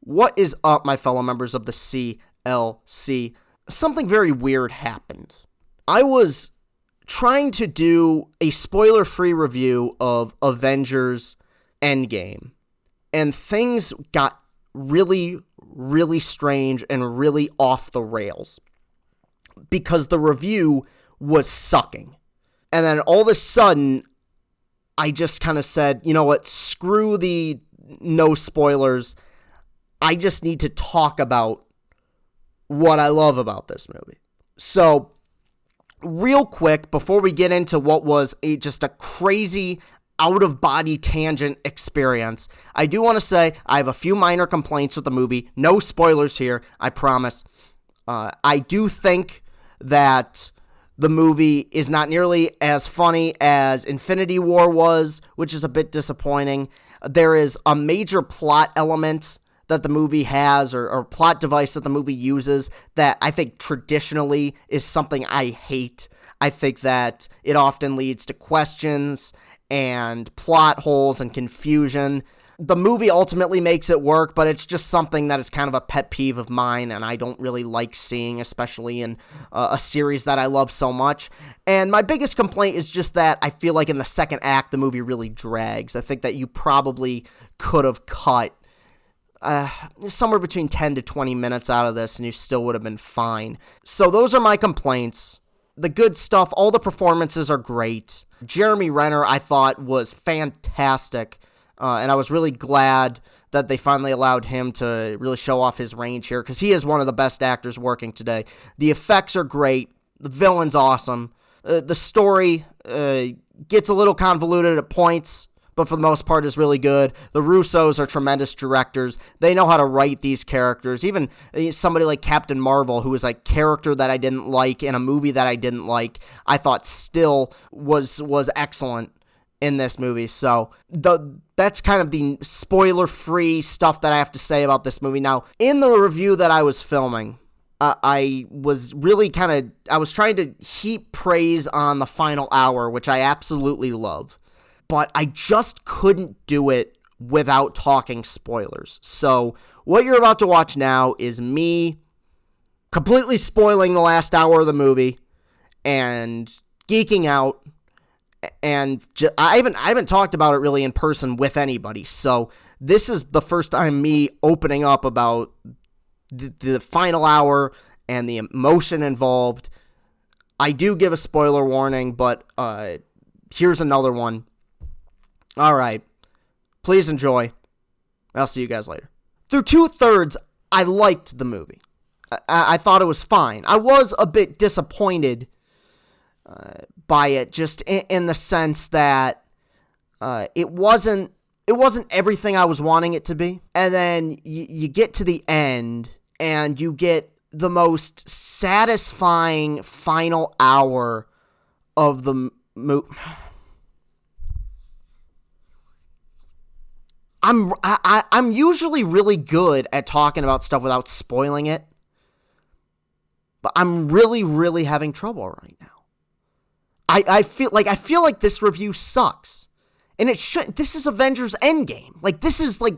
What is up, my fellow members of the CLC? Something very weird happened. I was trying to do a spoiler-free review of Avengers Endgame, and things got really, really strange and really off the rails because the review was sucking. And then all of a sudden, I just kind of said, you know what, screw the no spoilers. I just need to talk about what I love about this movie. So, real quick, before we get into what was just a crazy out-of-body tangent experience, I do want to say I have a few minor complaints with the movie. No spoilers here, I promise. I do think that the movie is not nearly as funny as Infinity War was, which is a bit disappointing. There is a major plot element that the movie has, or plot device that the movie uses, that I think traditionally is something I hate. I think that it often leads to questions and plot holes and confusion. The movie ultimately makes it work, but it's just something that is kind of a pet peeve of mine, and I don't really like seeing, especially in a series that I love so much. And my biggest complaint is just that I feel like in the second act, the movie really drags. I think that you probably could have cut somewhere between 10 to 20 minutes out of this, and you still would have been fine. So those are my complaints. The good stuff, all the performances are great. Jeremy Renner, I thought, was fantastic, and I was really glad that they finally allowed him to really show off his range here, because he is one of the best actors working today. The effects are great. The villain's awesome. The story gets a little convoluted at points, but for the most part is really good. The Russos are tremendous directors. They know how to write these characters. Even somebody like Captain Marvel, who was a character that I didn't like in a movie that I didn't like, I thought still was excellent in this movie. So that's kind of the spoiler-free stuff that I have to say about this movie. Now, in the review that I was filming, I was really I was trying to heap praise on the final hour, which I absolutely love. But I just couldn't do it without talking spoilers. So what you're about to watch now is me completely spoiling the last hour of the movie and geeking out. And I haven't talked about it really in person with anybody. So this is the first time me opening up about the final hour and the emotion involved. I do give a spoiler warning, but here's another one. All right, please enjoy. I'll see you guys later. Through 2/3, I liked the movie. I thought it was fine. I was a bit disappointed by it, just in the sense that it wasn't everything I was wanting it to be. And then you get to the end, and you get the most satisfying final hour of the movie. I'm usually really good at talking about stuff without spoiling it, but I'm really, really having trouble right now. I feel like this review sucks, and it should. This is Avengers Endgame. Like, this is like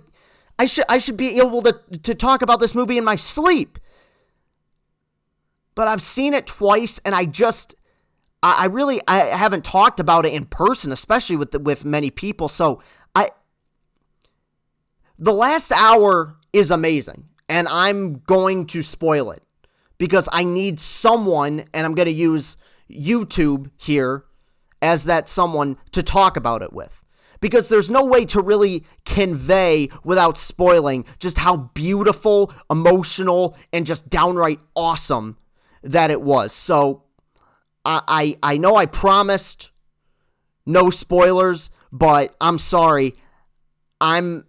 I should be able to talk about this movie in my sleep, but I've seen it twice, and I haven't talked about it in person, especially with many people. So the last hour is amazing, and I'm going to spoil it because I need someone, and I'm going to use YouTube here as that someone to talk about it with, because there's no way to really convey without spoiling just how beautiful, emotional, and just downright awesome that it was. So I know I promised no spoilers, but I'm sorry. I'm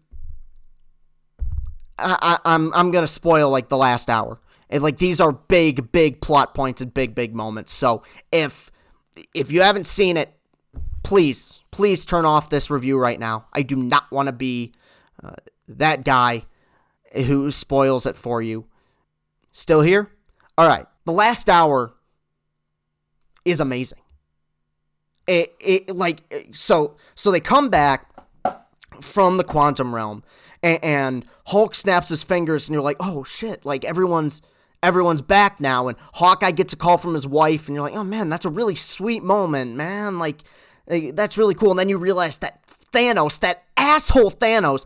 gonna spoil like the last hour. And like, these are big plot points and big moments. So if you haven't seen it, please turn off this review right now. I do not want to be that guy who spoils it for you. Still here? All right. The last hour is amazing. So they come back from the quantum realm, and Hulk snaps his fingers, and you're like, oh shit, like everyone's back now, and Hawkeye gets a call from his wife, and you're like, oh man, that's a really sweet moment, man, like that's really cool. And then you realize that Thanos, that asshole Thanos,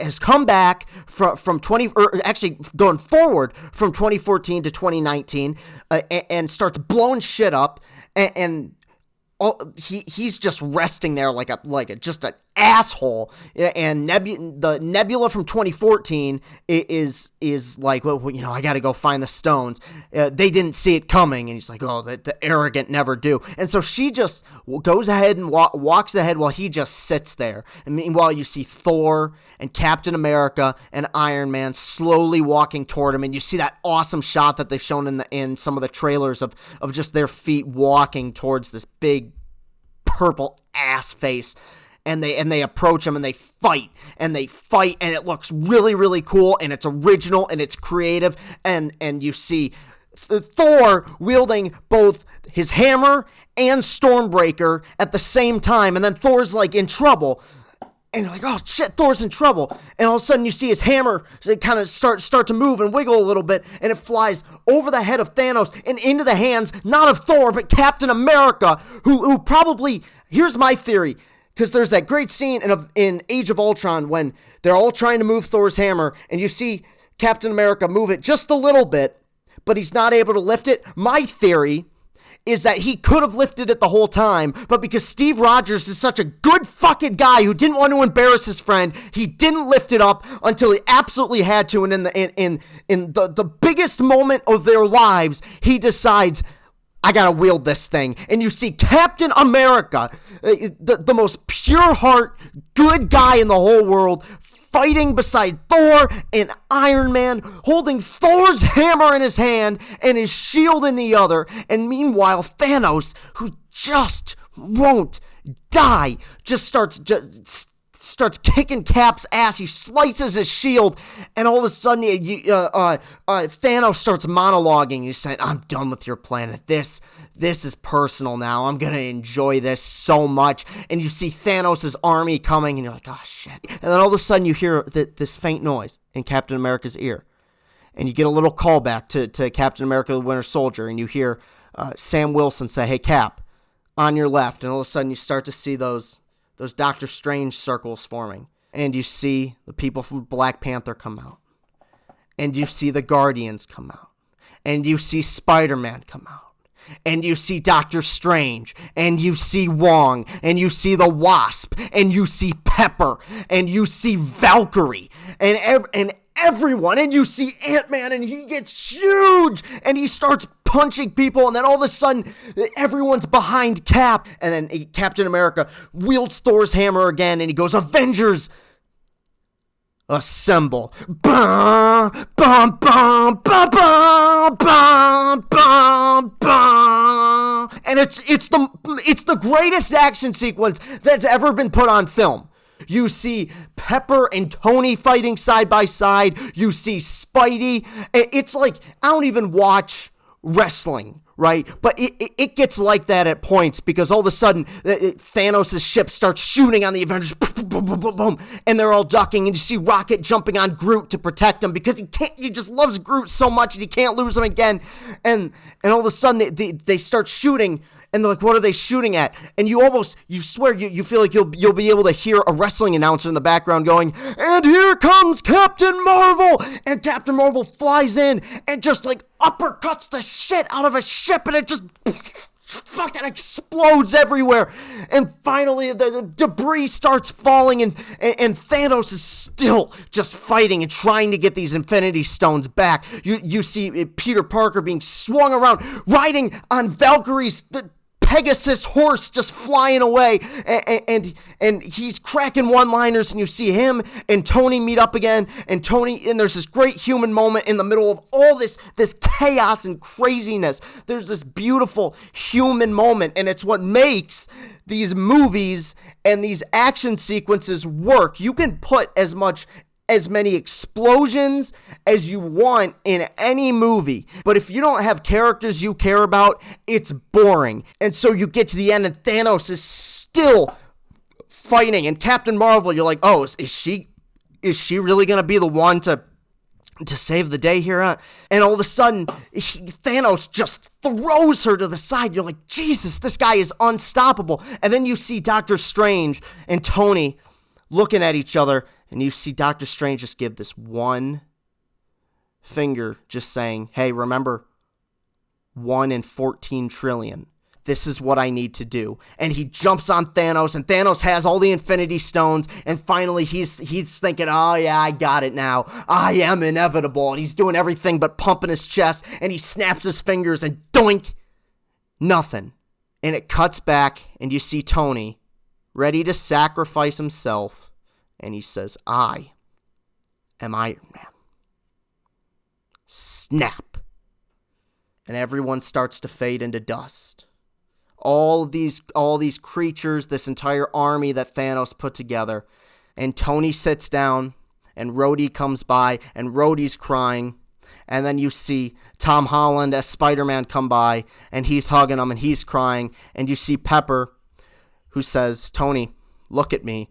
has come back from actually going forward from 2014 to 2019, and starts blowing shit up, and he's just resting there like just an asshole. And the Nebula from 2014 is like, well, you know, I got to go find the stones. They didn't see it coming, and he's like, oh, the arrogant never do. And so she just goes ahead and walks ahead while he just sits there. And meanwhile, you see Thor and Captain America and Iron Man slowly walking toward him, and you see that awesome shot that they've shown in some of the trailers of just their feet walking towards this big purple ass face. And they approach him, and they fight, and it looks really, really cool, and it's original, and it's creative, and you see Thor wielding both his hammer and Stormbreaker at the same time, and then Thor's like in trouble, and you're like, oh shit, Thor's in trouble, and all of a sudden you see his hammer kind of start to move and wiggle a little bit, and it flies over the head of Thanos and into the hands, not of Thor, but Captain America, who probably, here's my theory, because there's that great scene in Age of Ultron when they're all trying to move Thor's hammer, and you see Captain America move it just a little bit, but he's not able to lift it. My theory is that he could have lifted it the whole time, but because Steve Rogers is such a good fucking guy who didn't want to embarrass his friend, he didn't lift it up until he absolutely had to, and in the biggest moment of their lives, he decides, I gotta wield this thing. And you see Captain America, the most pure heart, good guy in the whole world, fighting beside Thor and Iron Man, holding Thor's hammer in his hand and his shield in the other. And meanwhile, Thanos, who just won't die, just starts kicking Cap's ass. He slices his shield, and all of a sudden, Thanos starts monologuing. He's saying, I'm done with your planet. This is personal now. I'm going to enjoy this so much. And you see Thanos' army coming, and you're like, oh, shit. And then all of a sudden, you hear this faint noise in Captain America's ear. And you get a little callback to Captain America, the Winter Soldier, and you hear Sam Wilson say, hey, Cap, on your left. And all of a sudden, you start to see those Doctor Strange circles forming. And you see the people from Black Panther come out. And you see the Guardians come out. And you see Spider-Man come out. And you see Doctor Strange. And you see Wong. And you see the Wasp. And you see Pepper. And you see Valkyrie. And everyone. And you see Ant-Man. And he gets huge. And he starts punching people, and then all of a sudden, everyone's behind Cap, and then Captain America wields Thor's hammer again, and he goes, Avengers, assemble. Bum, bum, bum, bum, bum, bum, bum, bum. And it's the greatest action sequence that's ever been put on film. You see Pepper and Tony fighting side by side. You see Spidey. It's like, I don't even watch wrestling, right? But it gets like that at points, because all of a sudden Thanos' ship starts shooting on the Avengers, boom, boom, boom, boom, boom, and they're all ducking, and you see Rocket jumping on Groot to protect him, because he just loves Groot so much and he can't lose him again, and all of a sudden they start shooting, and they're like, what are they shooting at? And you swear you feel like you'll be able to hear a wrestling announcer in the background going, and here comes Captain Marvel! And Captain Marvel flies in and just like uppercuts the shit out of a ship, and it just fucking explodes everywhere. And finally the debris starts falling, and Thanos is still just fighting and trying to get these Infinity Stones back. You see Peter Parker being swung around, riding on Valkyrie's Pegasus horse, just flying away, and he's cracking one-liners, and you see him and Tony meet up again, and there's this great human moment in the middle of all this chaos and craziness. There's this beautiful human moment, and it's what makes these movies and these action sequences work. You can put as many explosions as you want in any movie, but if you don't have characters you care about, it's boring. And so you get to the end, and Thanos is still fighting, and Captain Marvel, you're like, oh, is she is she really going to be the one to save the day here? And all of a sudden, Thanos just throws her to the side. You're like, Jesus, this guy is unstoppable. And then you see Doctor Strange and Tony looking at each other, and you see Doctor Strange just give this one finger, just saying, hey, remember, 1 in 14 trillion. This is what I need to do. And he jumps on Thanos, and Thanos has all the Infinity Stones, and finally he's thinking, oh yeah, I got it now. I am inevitable. And he's doing everything but pumping his chest, and he snaps his fingers, and doink, nothing. And it cuts back, and you see Tony ready to sacrifice himself, and he says, I am Iron Man. Snap. And everyone starts to fade into dust. All these creatures, this entire army that Thanos put together. And Tony sits down, and Rhodey comes by, and Rhodey's crying. And then you see Tom Holland as Spider-Man come by, and he's hugging him, and he's crying. And you see Pepper, who says, Tony, look at me.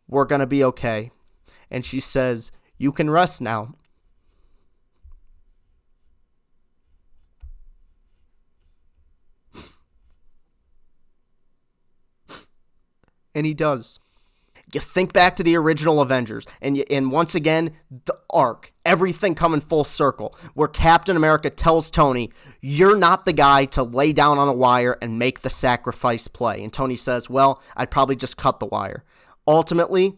We're going to be okay. And she says, you can rest now. And he does. You think back to the original Avengers, and once again, the arc, everything coming full circle, where Captain America tells Tony, you're not the guy to lay down on a wire and make the sacrifice play. And Tony says, well, I'd probably just cut the wire. Ultimately,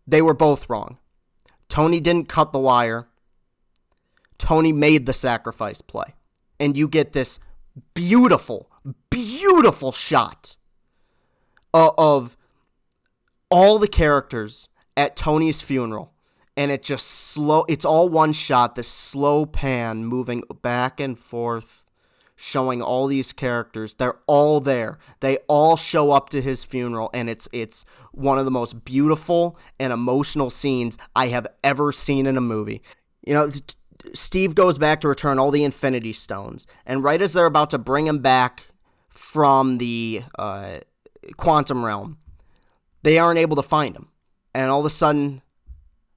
they were both wrong. Tony didn't cut the wire. Tony made the sacrifice play. And you get this beautiful, beautiful shot of all the characters at Tony's funeral, and it's all one shot, this slow pan moving back and forth, showing all these characters. They're all there. They all show up to his funeral, and it's one of the most beautiful and emotional scenes I have ever seen in a movie. You know, Steve goes back to return all the Infinity Stones, and right as they're about to bring him back from the quantum realm, they aren't able to find him. And all of a sudden,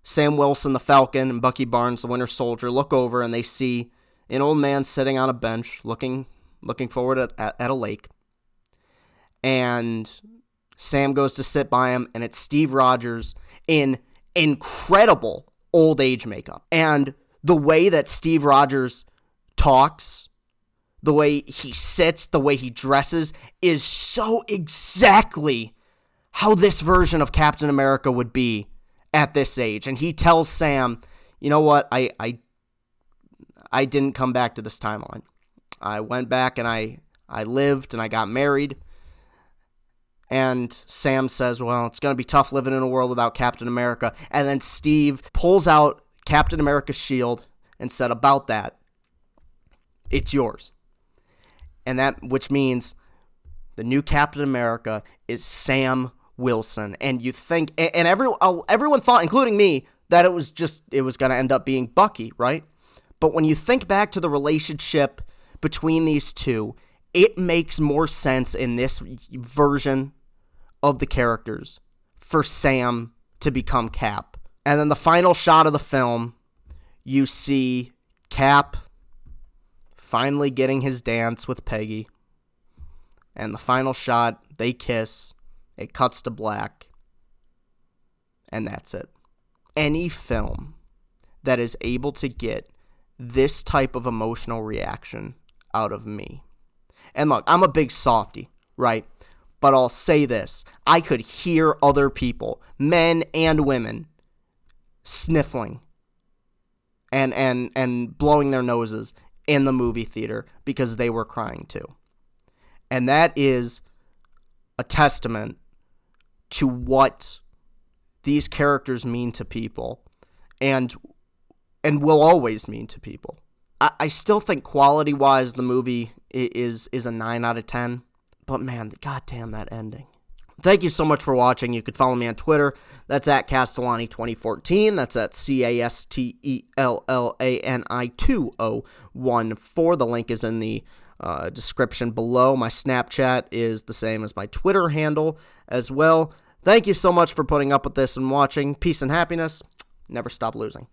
Sam Wilson, the Falcon, and Bucky Barnes, the Winter Soldier, look over and they see an old man sitting on a bench looking forward at a lake. And Sam goes to sit by him, and it's Steve Rogers in incredible old age makeup. And the way that Steve Rogers talks, the way he sits, the way he dresses is so exactly how this version of Captain America would be at this age. And he tells Sam, you know what, I didn't come back to this timeline. I went back and I lived and I got married. And Sam says, well, it's going to be tough living in a world without Captain America. And then Steve pulls out Captain America's shield and said, about that, it's yours. And that, which means the new Captain America is Sam Wilson. And you think, and everyone thought, including me, that it was going to end up being Bucky, right? But when you think back to the relationship between these two, it makes more sense in this version of the characters for Sam to become Cap. And then the final shot of the film, you see Cap finally getting his dance with Peggy. And the final shot, they kiss. It cuts to black. And that's it. Any film that is able to get this type of emotional reaction out of me. And look, I'm a big softy, right? But I'll say this. I could hear other people, men and women, sniffling and blowing their noses in the movie theater because they were crying too. And that is a testament to what these characters mean to people and will always mean to people. I still think quality-wise the movie is a 9 out of 10. But man, goddamn that ending. Thank you so much for watching. You can follow me on Twitter. That's at Castellani2014. That's at Castellani2014. The link is in the description below. My Snapchat is the same as my Twitter handle as well. Thank you so much for putting up with this and watching. Peace and happiness. never stop losing.